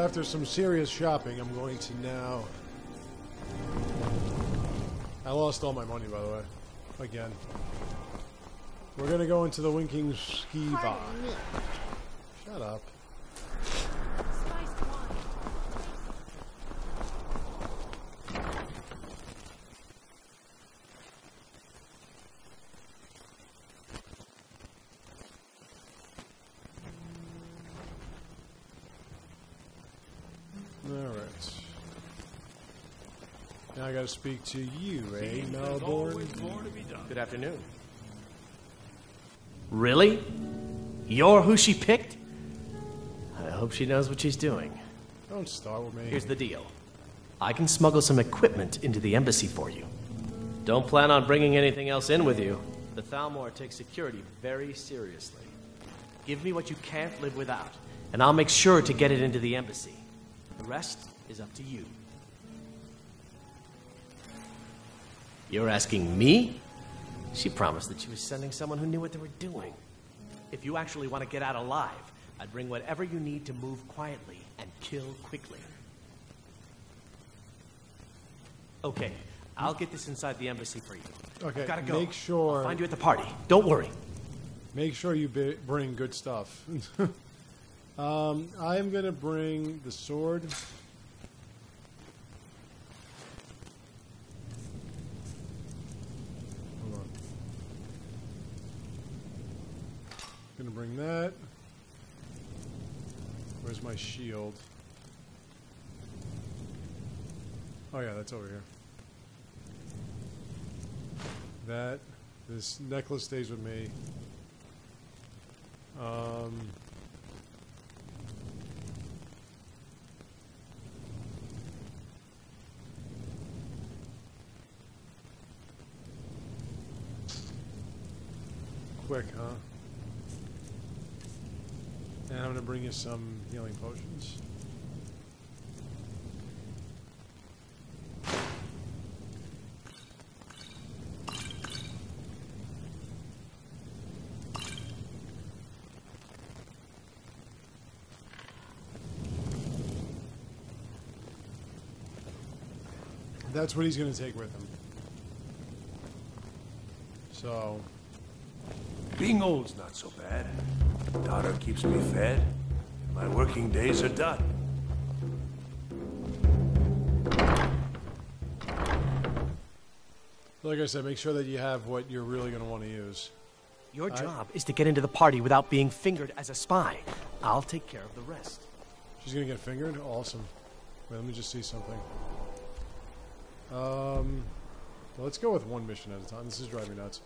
after some serious shopping, I'm going to now... I lost all my money, by the way. Again. We're going to go into the Winking Ski Bar. Shut up. Alright. Now I gotta speak to you, eh, Melbourne? Good afternoon. Really? You're who she picked? I hope she knows what she's doing. Don't start with me. Here's the deal. I can smuggle some equipment into the embassy for you. Don't plan on bringing anything else in with you. The Thalmer takes security very seriously. Give me what you can't live without, and I'll make sure to get it into the embassy. The rest is up to you. You're asking me? She promised that she was sending someone who knew what they were doing. If you actually want to get out alive, I'd bring whatever you need to move quietly and kill quickly. Okay, I'll get this inside the embassy for you. Okay, I've gotta go. make sure... I'll find you at the party. Don't worry. Make sure you bring good stuff. I'm gonna bring the sword. Hold on. Gonna bring that. Where's my shield? Oh yeah, that's over here. This necklace stays with me. Quick, huh? And I'm gonna bring you some healing potions. That's what he's going to take with him. So... Being old's not so bad. Daughter keeps me fed. My working days are done. Like I said, make sure that you have what you're really going to want to use. Your job is to get into the party without being fingered as a spy. I'll take care of the rest. She's going to get fingered? Awesome. Wait, let me just see something. Well, let's go with one mission at a time. This is driving me nuts.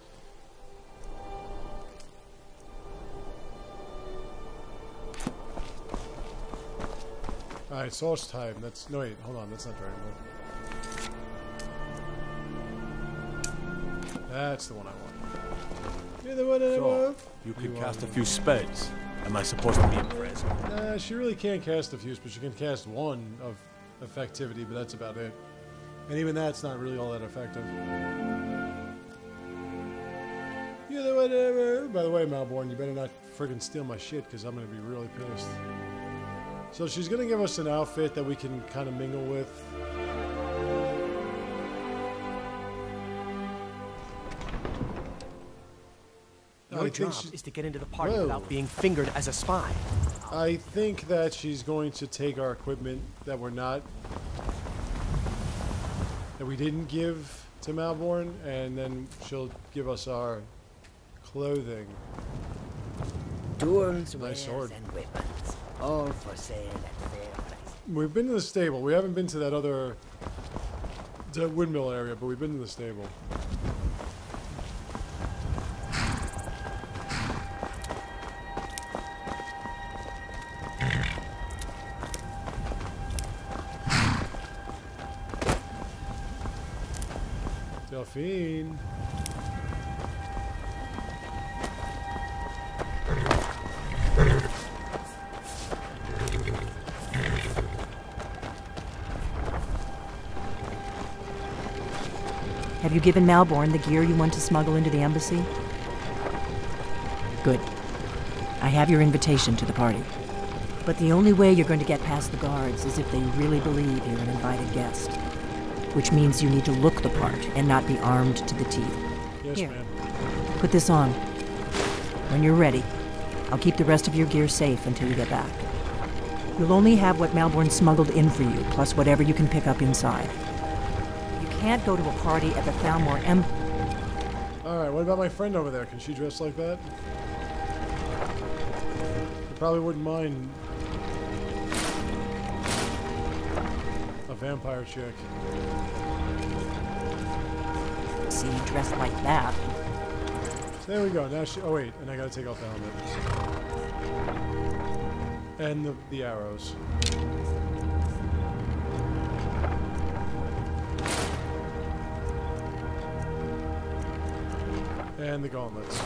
Alright, source time. That's... No, wait. Hold on. That's not Dragon Ball. That's the one I want. You're the one I want. You can cast a few spells. Am I supposed to be impressed? Nah, she really can't cast a few, but she can cast one of effectivity, but that's about it. And even that's not really all that effective. You're the whatever. By the way, Malborn, you better not friggin' steal my shit, because I'm going to be really pissed. So she's going to give us an outfit that we can kind of mingle with. Your job is to get into the party without being fingered as a spy. I think that she's going to take our equipment that we didn't give to Malborn, and then she'll give us our clothing. Tools, nice sword. and weapons, all for sale at fair prices. We've been to the stable. We haven't been to that other windmill area, but we've been to the stable. Delphine. Have you given Malborn the gear you want to smuggle into the embassy? Good. I have your invitation to the party. But the only way you're going to get past the guards is if they really believe you're an invited guest. Which means you need to look the part and not be armed to the teeth. Yes, Here, ma'am. put this on. When you're ready, I'll keep the rest of your gear safe until you get back. You'll only have what Malborn smuggled in for you, plus whatever you can pick up inside. You can't go to a party at the Thalmer Alright, what about my friend over there? Can she dress like that? I probably wouldn't mind a vampire chick. See, dressed like that. So there we go. Now she. Oh wait, and I gotta take off the helmet and the arrows. And the gauntlets.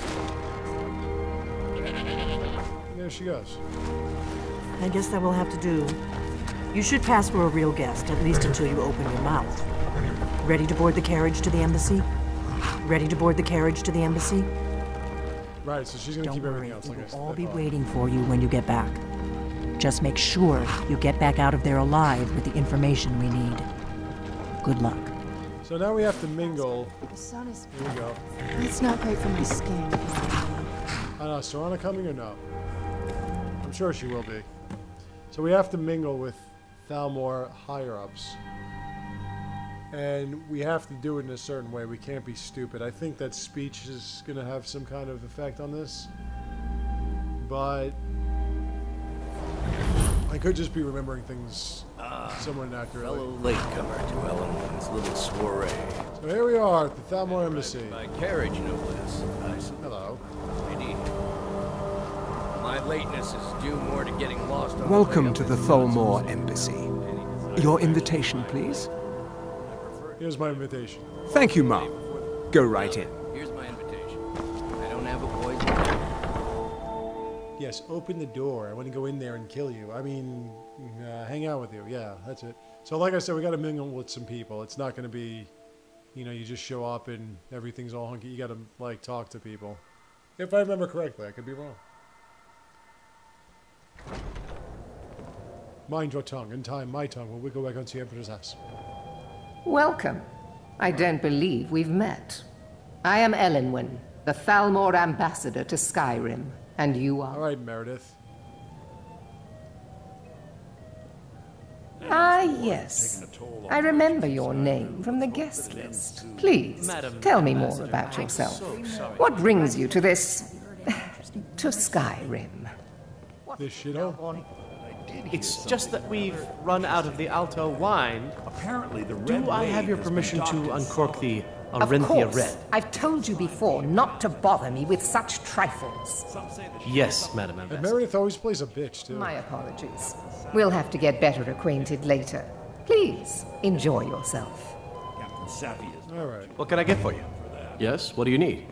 And there she goes. I guess that will have to do. You should pass for a real guest, at least until you open your mouth. Ready to board the carriage to the embassy? Ready to board the carriage to the embassy? Right, so she's gonna Don't keep worry, everything else like I we'll said. all be waiting for you when you get back. Just make sure you get back out of there alive with the information we need. Good luck. So now we have to mingle. The sun is. Here we go. It's not great for my skin. I don't know, is Serana coming or no? I'm sure she will be. So we have to mingle with Thalmer higher-ups. And we have to do it in a certain way. We can't be stupid. I think that speech is going to have some kind of effect on this. But I could just be remembering things somewhat inaccurately. Fellow latecomer to Ellen's little soiree. So here we are at the Thalmer Embassy. By carriage, no less. Hello. Indeed. My lateness is due more to getting lost on Welcome to the Thalmer Embassy. Your invitation, please. Here's my invitation. Thank you, ma'am. Go right in. Here's my invitation. I don't have a poison. Yes, open the door. I want to go in there and kill you. I mean, hang out with you. Yeah, that's it. So like I said, we got to mingle with some people. It's not going to be, you know, you just show up and everything's all hunky. You got to, like, talk to people. If I remember correctly. I could be wrong. Mind your tongue. In time, my tongue will wiggle back onto the Emperor's ass. Welcome. I don't believe we've met. I am Elenwen, the Thalmer ambassador to Skyrim, and you are... All right, Meredith. Ah, yes. I remember your name from the guest list. Please, tell me more about yourself. What brings you to this... to Skyrim? This shithole? It's just that we've run out of the Alto wine. Apparently, the Do I have your permission to uncork the Of Orinthia course. Red? I've told you before not to bother me with such trifles. Yes, Madam And Ambassador. Meredith always plays a bitch, too. My apologies. We'll have to get better acquainted later. Please, enjoy yourself. All right. What can I get for you? Yes, what do you need?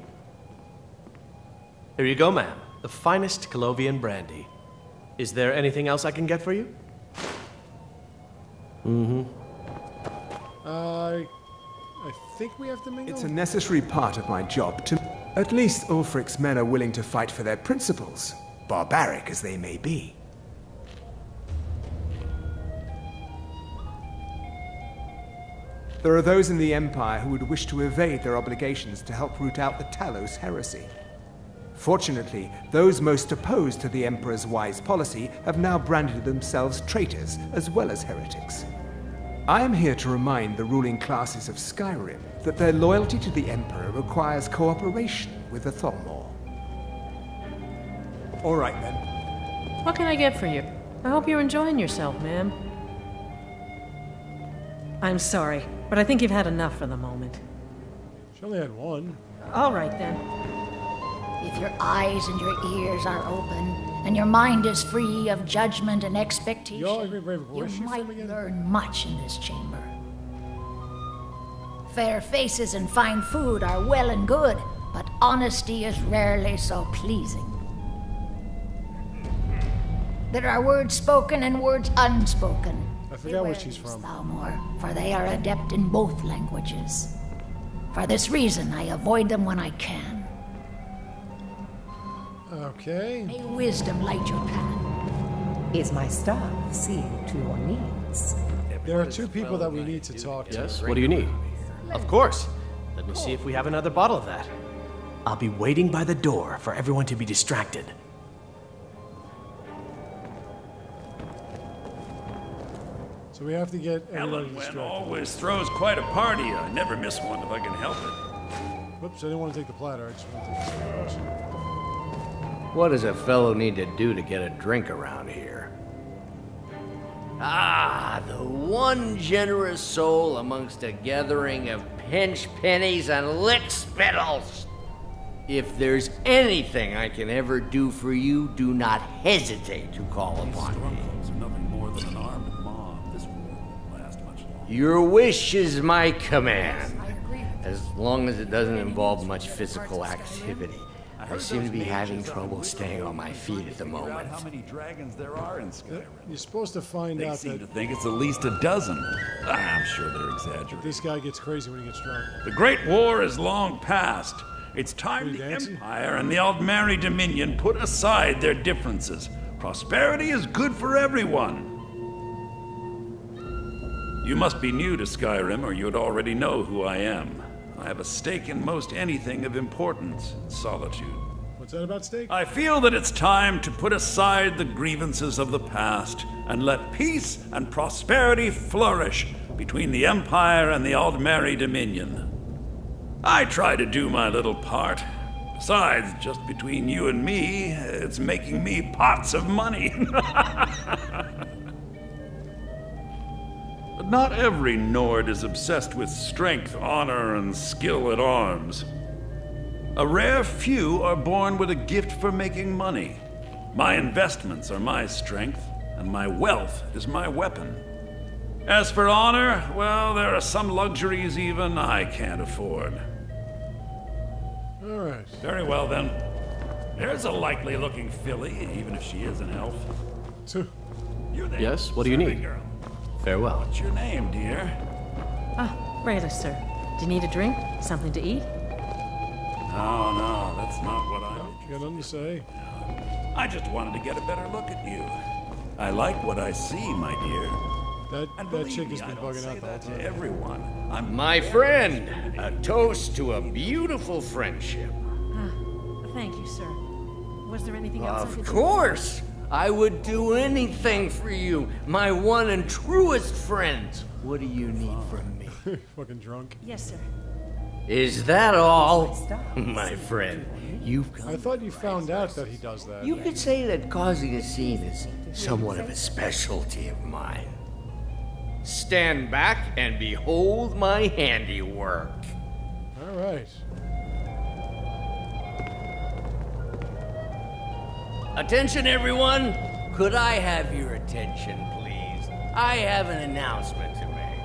Here you go, ma'am. The finest Colovian brandy. Is there anything else I can get for you? I think we have to mingle. It's a necessary part of my job to... At least Ulfric's men are willing to fight for their principles, barbaric as they may be. There are those in the Empire who would wish to evade their obligations to help root out the Talos heresy. Fortunately, those most opposed to the Emperor's wise policy have now branded themselves traitors as well as heretics. I am here to remind the ruling classes of Skyrim that their loyalty to the Emperor requires cooperation with the Thalmer. All right, then. What can I get for you? I hope you're enjoying yourself, ma'am. I'm sorry, but I think you've had enough for the moment. She only had one. All right, then. If your eyes and your ears are open, and your mind is free of judgment and expectation, Y'all agree, Brave? you Where's she from might again? learn much in this chamber. Fair faces and fine food are well and good, but honesty is rarely so pleasing. There are words spoken and words unspoken. I forgot where Beware she's these from. Thalmor, for they are adept in both languages. For this reason, I avoid them when I can. Okay. May wisdom light your path. Is my staff seeing to your needs? There are two people that we need to talk to. Yes, what do you need? Of course. Let me see if we have another bottle of that. I'll be waiting by the door for everyone to be distracted. So we have to get everybody Ellen distracted. always throws quite a party. I never miss one if I can help it. Whoops, I didn't want to take the platter. I just want to take the person. What does a fellow need to do to get a drink around here? Ah, the one generous soul amongst a gathering of pinch pennies and lick spittles. If there's anything I can ever do for you, do not hesitate to call upon me. Nothing more than an armed mob. This war won't last much longer. Your wish is my command, as long as it doesn't involve much physical activity. I seem to be having trouble staying on my feet at the moment. How many dragons there are in Skyrim? You're supposed to find They out seem that to think it's at least a dozen. I'm sure they're exaggerating. this guy gets crazy when he gets drunk. The Great War is long past. It's time the dancing? Empire and the Aldmeri Dominion put aside their differences. Prosperity is good for everyone. You must be new to Skyrim, or you'd already know who I am. I have a stake in most anything of importance in Solitude. What's that about steak? I feel that it's time to put aside the grievances of the past and let peace and prosperity flourish between the Empire and the Aldmeri Dominion. I try to do my little part. Besides, just between you and me, it's making me pots of money. But not every Nord is obsessed with strength, honor, and skill at arms. A rare few are born with a gift for making money. My investments are my strength, and my wealth is my weapon. As for honor, well, there are some luxuries even I can't afford. All right. Very well, then. There's a likely-looking filly, even if she is an elf. You there, Yes, what do you serving need? girl. Farewell. What's your name, dear? Ah, rather, sir. Do you need a drink? Something to eat? No, that's not what I... You got nothing to say? I just wanted to get a better look at you. I like what I see, my dear. That chick has been bugging out the whole time. To everyone. My friend, a toast to a beautiful friendship. Thank you, sir. Was there anything else I could Of do? course! I would do anything for you, my one and truest friend. What do you need from me? Fucking drunk. Yes, sir. Is that all? My friend, you've come. I thought you found out that he does that. You could say that causing a scene is somewhat of a specialty of mine. Stand back and behold my handiwork. All right. Attention, everyone! Could I have your attention, please? I have an announcement to make.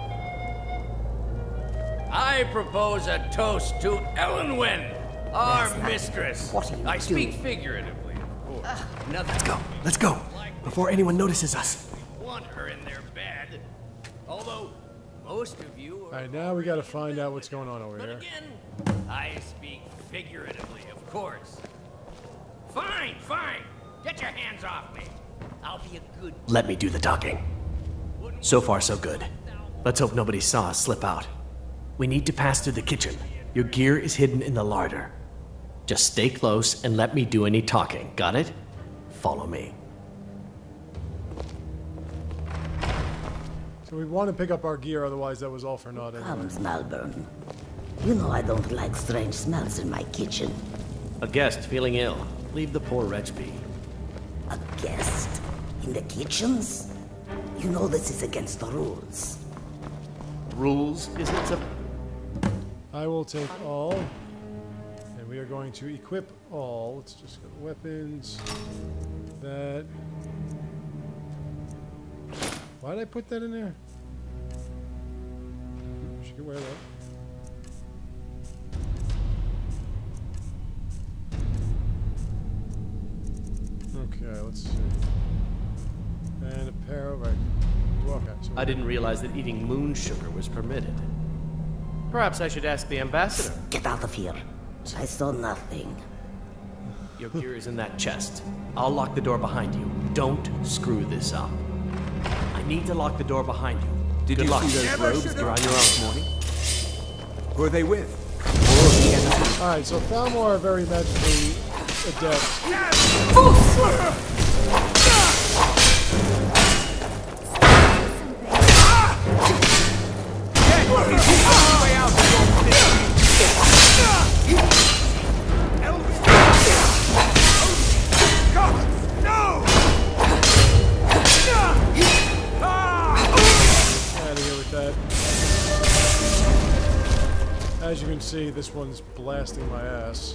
I propose a toast to Elenwen, our mistress. I speak figuratively, of course. Nothing. Let's go. Before anyone notices us. Want her in their bed. Although most of you All right, now we got to find out what's going on over here. Again, I speak figuratively, of course. Fine. Get your hands off me. I'll be a good... Let me do the talking. So far, so good. Let's hope nobody saw us slip out. We need to pass through the kitchen. Your gear is hidden in the larder. Just stay close and let me do any talking. Got it? Follow me. So we want to pick up our gear, otherwise that was all for naught anyway. Comes, Malvern. You know I don't like strange smells in my kitchen. A guest feeling ill. Leave the poor wretch be. A guest? In the kitchens? You know this is against the rules. Rules? Isn't it a... I will take all. And we are going to equip all. Let's just go to weapons. That. Why did I put that in there? She can wear that. Okay, let's see. And a pair of... Okay, so I didn't realize that eating moon sugar was permitted. Perhaps I should ask the ambassador. Get out of here. I saw nothing. Your gear is in that chest. I'll lock the door behind you. Don't screw this up. I need to lock the door behind you. Did Good you luck. see those robes You're on your own. this morning? Who are they with? Alright, so Thalmer are very magically adept. As you can see, this one's blasting my ass.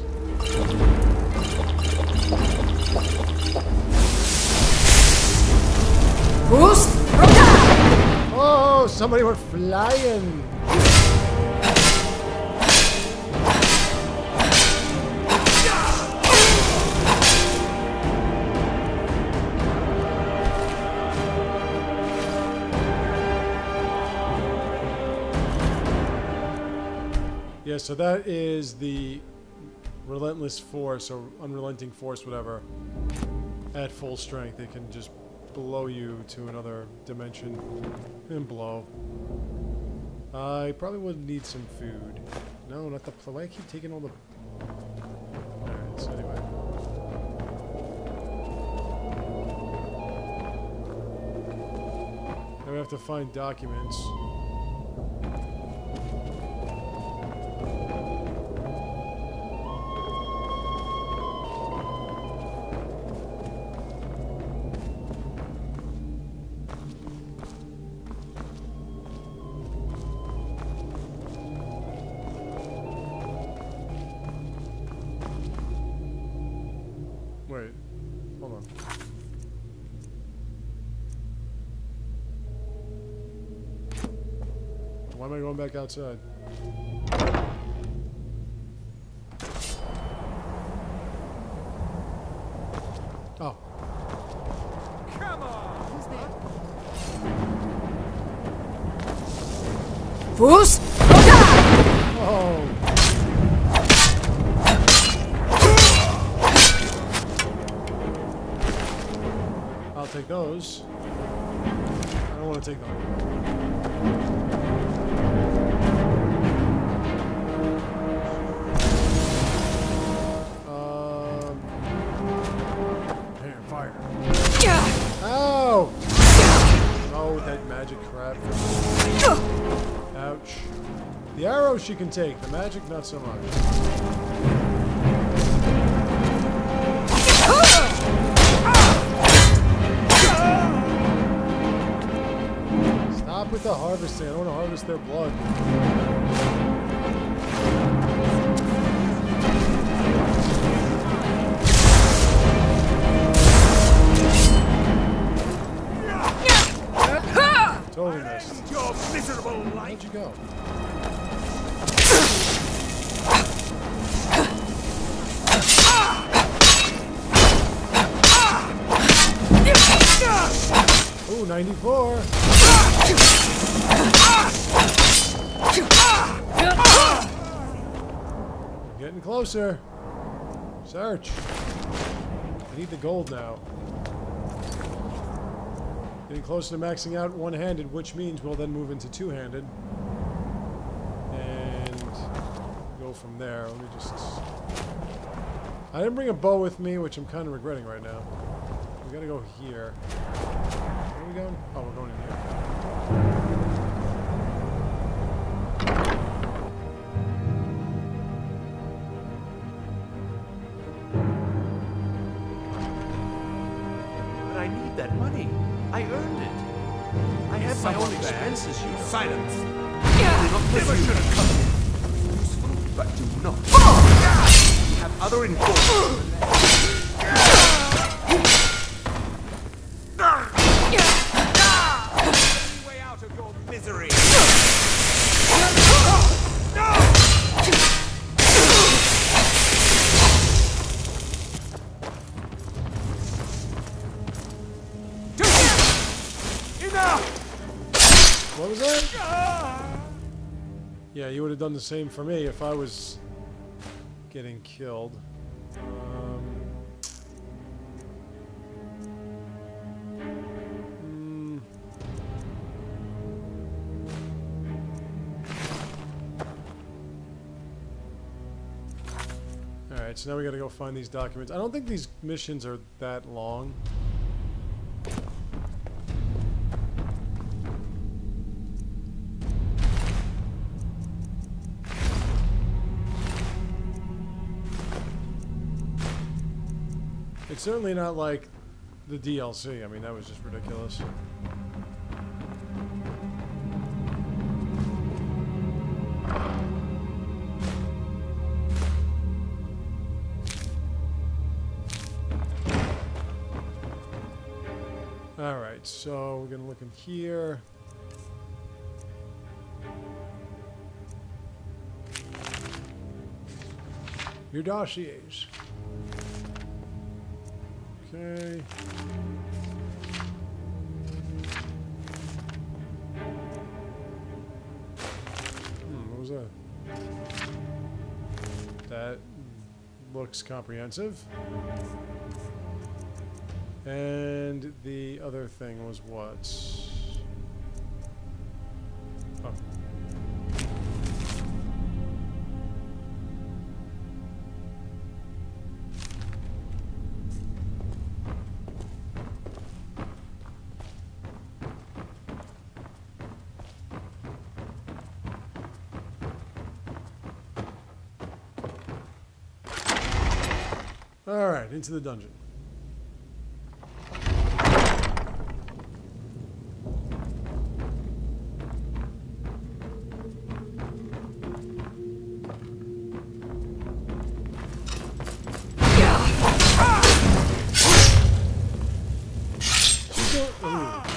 Oh, somebody went flying! Yeah, so that is the relentless force, or unrelenting force, whatever. At full strength, they can just blow you to another dimension and blow. I probably would need some food. No, not the... Why do I keep taking all the... Alright, so anyway. Now we have to find documents. Wait, hold on. Why am I going back outside? Oh. Come on! Who's there? Fus! Oh. I'll take those. I don't want to take them. Fire. Ow! Oh, that magic crap. Ouch. The arrow she can take, the magic not so much. Stop with the harvesting. I don't want to harvest their blood. Totally missed. Your miserable life. Where'd you go? Ooh, 94. Getting closer. Search. I need the gold now. Getting closer to maxing out one-handed, which means we'll then move into two-handed. And go from there. Let me just... I didn't bring a bow with me, which I'm kind of regretting right now. We gotta go here. Where are we going? Oh, we're going in here. But I need that money. I earned it. I have my own expenses, you know. Silence. Never should have come here. Useful, but do not. We have other enforcement. Way out of your misery. What was that? Yeah, you would have done the same for me if I was getting killed. Alright, so now we gotta go find these documents. I don't think these missions are that long. It's certainly not like the DLC. I mean, that was just ridiculous. Alright, so we're gonna look in here. Your dossiers. Okay. What was that? That looks comprehensive. And the other thing was what? Oh. All right, into the dungeon.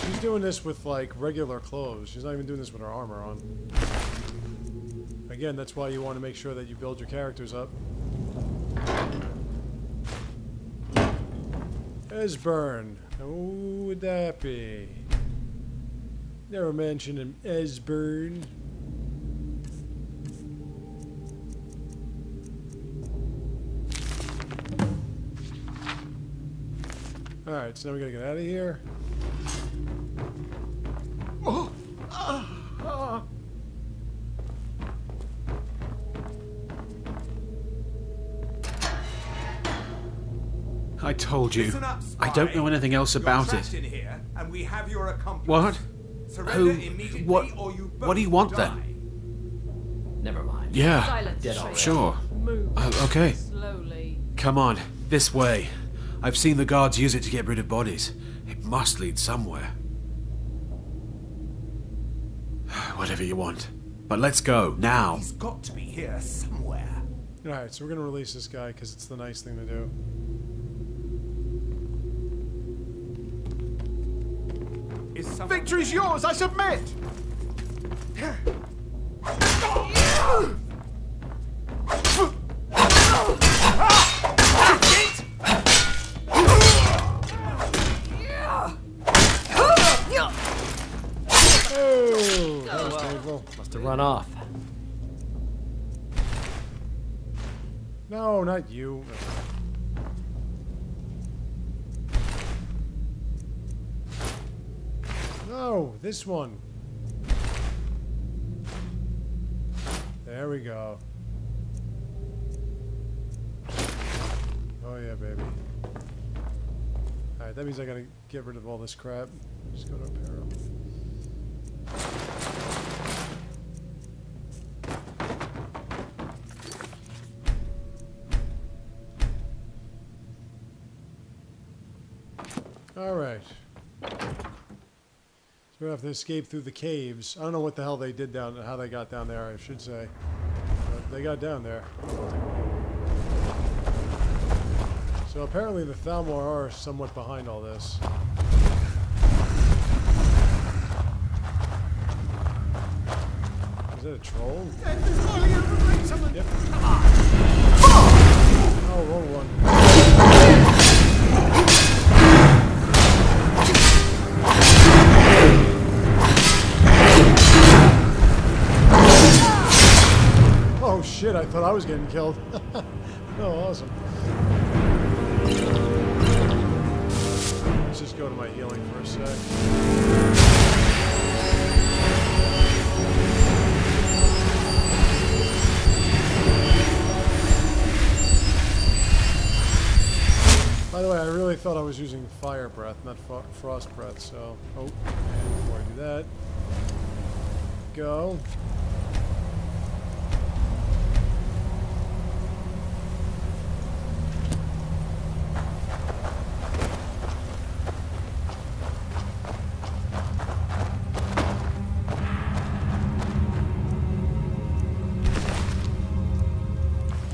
She's doing this with like regular clothes. She's not even doing this with her armor on. Again, that's why you want to make sure that you build your characters up. Esbern. Who would that be? Never mentioned him. Esbern. Alright, so now we gotta get out of here. I told you. I don't know anything else about it. What? Who? What do you want then? Never mind. Yeah. Sure. Okay. Slowly. Come on. This way. I've seen the guards use it to get rid of bodies. It must lead somewhere. Whatever you want. But let's go, now. He's got to be here somewhere. Alright, so we're gonna release this guy because it's the nice thing to do. Victory's yours, I submit! Oh, that was painful. Must have run off. No, not you. No, this one. There we go. Oh yeah, baby. Alright, that means I gotta get rid of all this crap. Just go to apparel. Alright. So we have to escape through the caves. I don't know what the hell they did down, how they got down there, I should say. But they got down there. So apparently the Thalmer are somewhat behind all this. Is that a troll? Yep. Oh, wrong one. Oh shit, I thought I was getting killed. Oh, awesome. Let's just go to my healing for a sec. thought I was using fire breath, not frost breath, so... Oh, and before I do that... Go.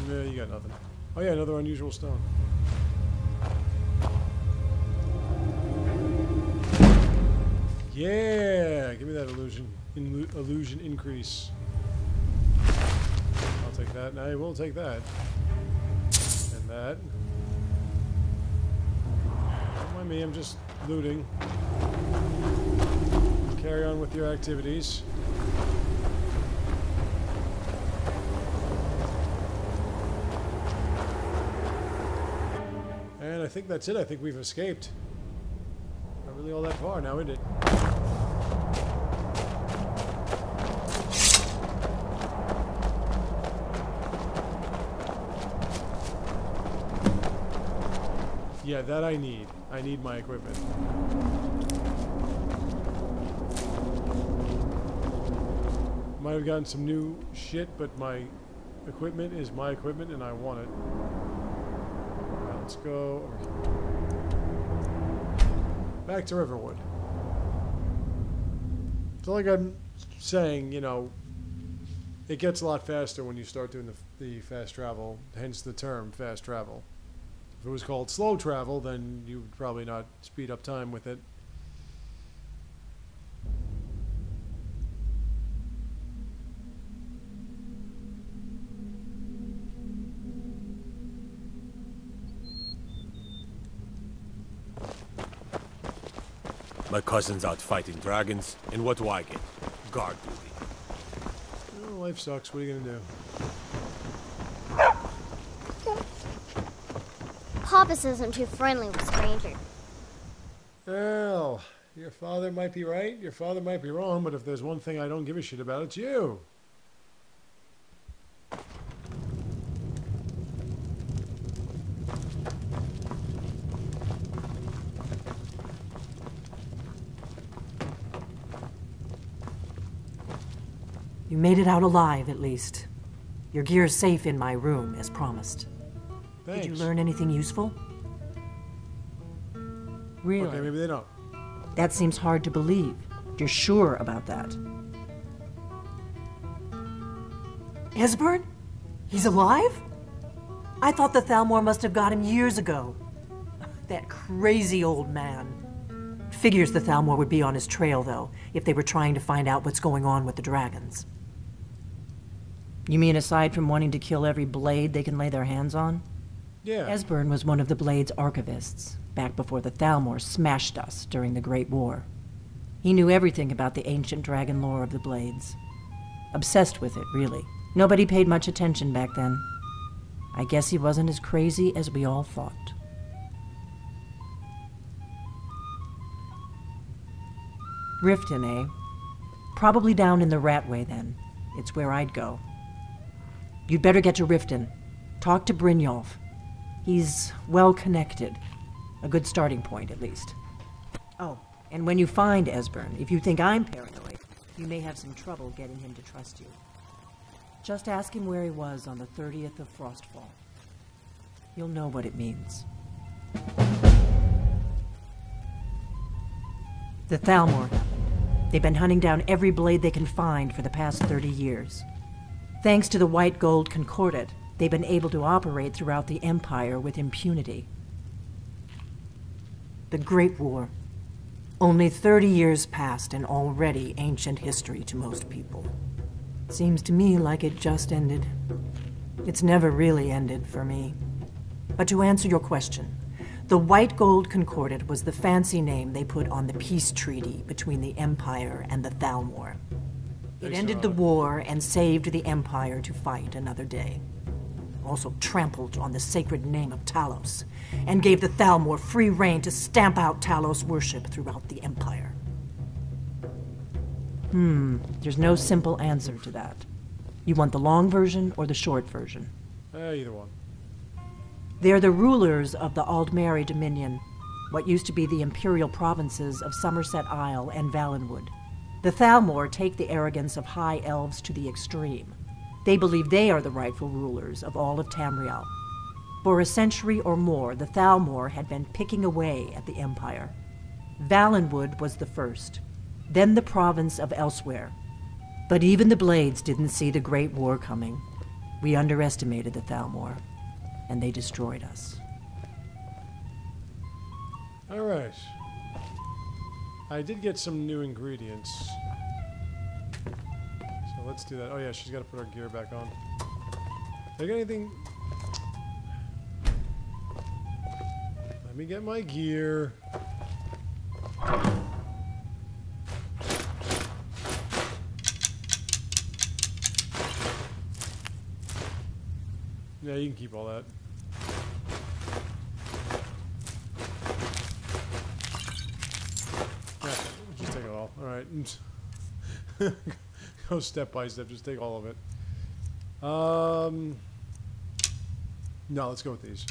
Yeah, you got nothing. Oh yeah, another unusual stone. Yeah, give me that illusion increase. I'll take that. Now I will take that. And that. Don't mind me, I'm just looting. Carry on with your activities. And I think that's it. I think we've escaped. Not really all that far now, is it? Yeah, that I need. I need my equipment. Might have gotten some new shit, but my equipment is my equipment and I want it. Alright, let's go over here. Back to Riverwood. So like I'm saying, you know, it gets a lot faster when you start doing the fast travel, hence the term fast travel. If it was called slow travel, then you would probably not speed up time with it. My cousin's out fighting dragons, and what do I get? Guard duty. Oh, life sucks. What are you gonna do? Papa says I'm too friendly with strangers. Well, your father might be right, your father might be wrong, but if there's one thing I don't give a shit about, it's you. You made it out alive, at least. Your gear's safe in my room, as promised. Thanks. Did you learn anything useful? Really? Okay, maybe they don't. That seems hard to believe. You're sure about that? Esbern? He's alive? I thought the Thalmer must have got him years ago. That crazy old man. Figures the Thalmer would be on his trail, though, if they were trying to find out what's going on with the dragons. You mean aside from wanting to kill every blade they can lay their hands on? Yeah. Esbern was one of the Blade's archivists, back before the Thalmer smashed us during the Great War. He knew everything about the ancient dragon lore of the Blades. Obsessed with it, really. Nobody paid much attention back then. I guess he wasn't as crazy as we all thought. Riften, eh? Probably down in the Ratway, then. It's where I'd go. You'd better get to Riften. Talk to Brynjolf. He's well-connected. A good starting point, at least. Oh, and when you find Esbern, if you think I'm paranoid, you may have some trouble getting him to trust you. Just ask him where he was on the 30th of Frostfall. You'll know what it means. The Thalmer. They've been hunting down every blade they can find for the past 30 years. Thanks to the White Gold Concordat, they've been able to operate throughout the Empire with impunity. The Great War. Only 30 years passed and already ancient history to most people. Seems to me like it just ended. It's never really ended for me. But to answer your question, the White Gold Concordat was the fancy name they put on the peace treaty between the Empire and the Thalmer. It ended the war and saved the Empire to fight another day. Also trampled on the sacred name of Talos, and gave the Thalmer free rein to stamp out Talos worship throughout the Empire. There's no simple answer to that. You want the long version or the short version? Either one. They're the rulers of the Aldmeri Dominion, what used to be the imperial provinces of Somerset Isle and Valenwood. The Thalmer take the arrogance of high elves to the extreme. They believe they are the rightful rulers of all of Tamriel. For a century or more, the Thalmer had been picking away at the empire. Valenwood was the first, then the province of Elsewhere. But even the Blades didn't see the Great War coming. We underestimated the Thalmer, and they destroyed us. All right. I did get some new ingredients. So let's do that. Oh yeah, she's got to put her gear back on. Did I get anything? Let me get my gear. Yeah, you can keep all that. Yeah, just take it all. Alright. Go step by step, just take all of it. No, let's go with these.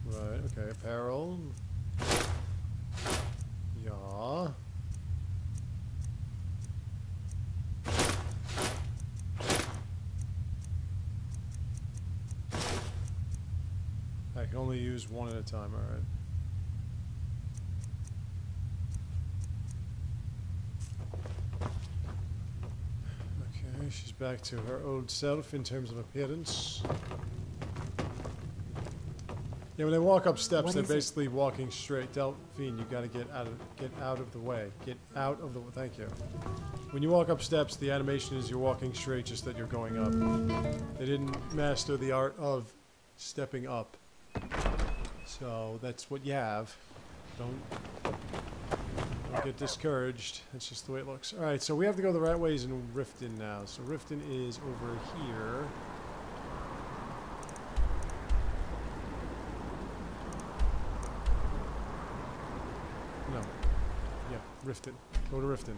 Right, okay, apparel. Yeah. I can only use one at a time, alright. Okay, she's back to her old self in terms of appearance. Yeah, when they walk up steps, they're basically walking straight. Delphine, you gotta get out of the way. Get out of the way. Thank you. When you walk up steps, the animation is you're walking straight, just that you're going up. They didn't master the art of stepping up. So that's what you have. Don't get discouraged. That's just the way it looks. All right, so we have to go the right ways in Riften now. So Riften is over here. No. Yeah, Riften. Go to Riften.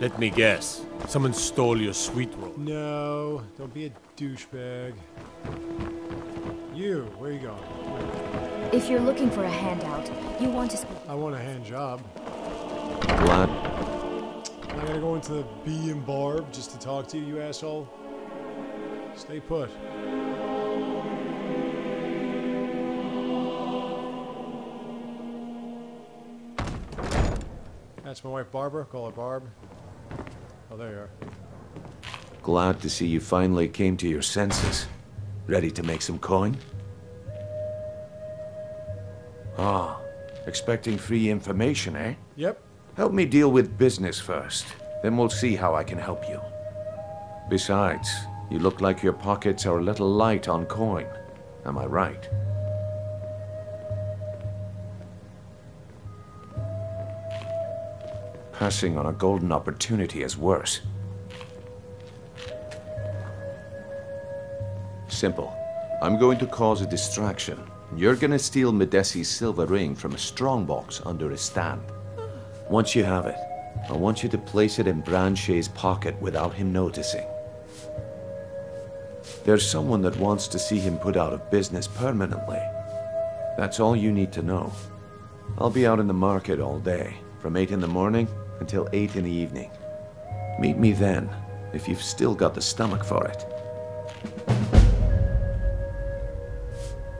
Let me guess. Someone stole your sweet roll. No, don't be a douchebag. You, where you going? If you're looking for a handout, you want to speak. I want a hand job. Glad. I'm not gonna go into the Bee and Barb just to talk to you, you asshole. Stay put. That's my wife Barbara. Call her Barb. Oh, there you are. Glad to see you finally came to your senses. Ready to make some coin? Ah, expecting free information, eh? Yep. Help me deal with business first. Then we'll see how I can help you. Besides, you look like your pockets are a little light on coin. Am I right? Passing on a golden opportunity is worse. Simple. I'm going to cause a distraction. You're gonna steal Medesi's silver ring from a strongbox under a stand. Once you have it, I want you to place it in Branchet's pocket without him noticing. There's someone that wants to see him put out of business permanently. That's all you need to know. I'll be out in the market all day, from 8 in the morning until 8 in the evening. Meet me then, if you've still got the stomach for it.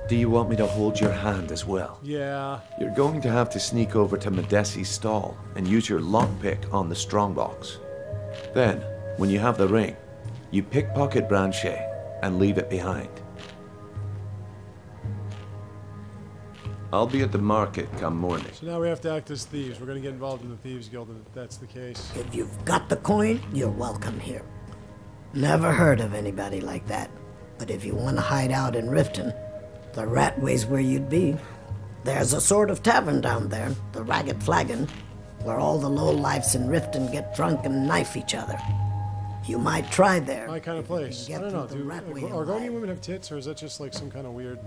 Do you want me to hold your hand as well? Yeah. You're going to have to sneak over to Medesi's stall and use your lockpick on the strongbox. Then, when you have the ring, you pickpocket Branchet and leave it behind. I'll be at the market come morning. So now we have to act as thieves. We're going to get involved in the Thieves Guild if that's the case. If you've got the coin, you're welcome here. Never heard of anybody like that. But if you want to hide out in Riften, the Ratway's where you'd be. There's a sort of tavern down there, the Ragged Flagon, where all the lowlifes in Riften get drunk and knife each other. You might try there. My kind of place. I don't know. Do Argonian women have tits, or is that just like some kind of weird...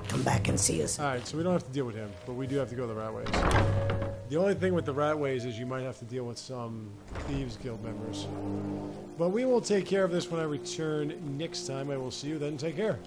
Come back and see us. Alright, so we don't have to deal with him, but we do have to go the Ratways. The only thing with the Ratways is you might have to deal with some Thieves Guild members. But we will take care of this when I return next time. I will see you then. Take care.